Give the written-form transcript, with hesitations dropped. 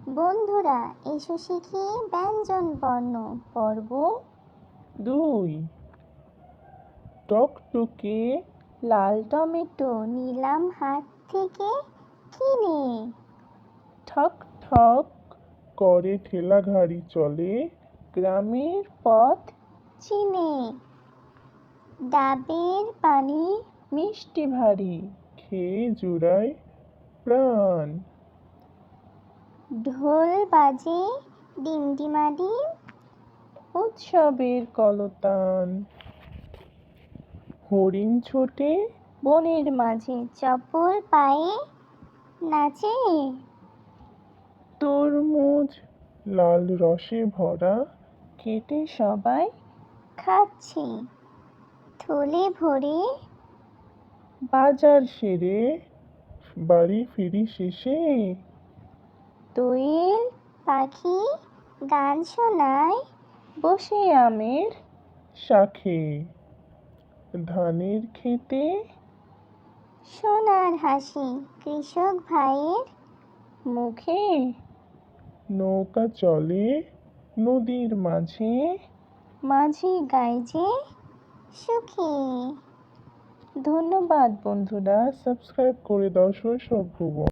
বন্ধুরা, এসো শিখি ব্যঞ্জন বর্ণ। পর্ব 2। টকটকে লাল টমেটো নিলাম হাট থেকে কিনে। ঠক ঠক করে ঠেলা গাড়ি চলে গ্রামের পথ চিনে। ডাবের পানি মিষ্টি ভারী খেয়ে জুড়ায় প্রাণ। ঢোল বাজে ডিমডিমাডিম, উৎসবের কলতান। হরিণ ছোটে বনের মাঝে চপল পায়ে নাচে। তরমুজ লাল রসে ভরা কেটে সবাই খাচ্ছে থলে ভরে। বাজার সেরে বাড়ি ফিরি শেষে দোয়েল পাখি গান শোনায় বসে আমের শাখে। ধানের খেতে সোনার হাসি কৃষক ভাইয়ের মুখে। নৌকা চলে নদীর মাঝে মাঝি গায় যে সুখী। ধন্যবাদ বন্ধুরা, সাবস্ক্রাইব করে দাও শৈশব ভুবন।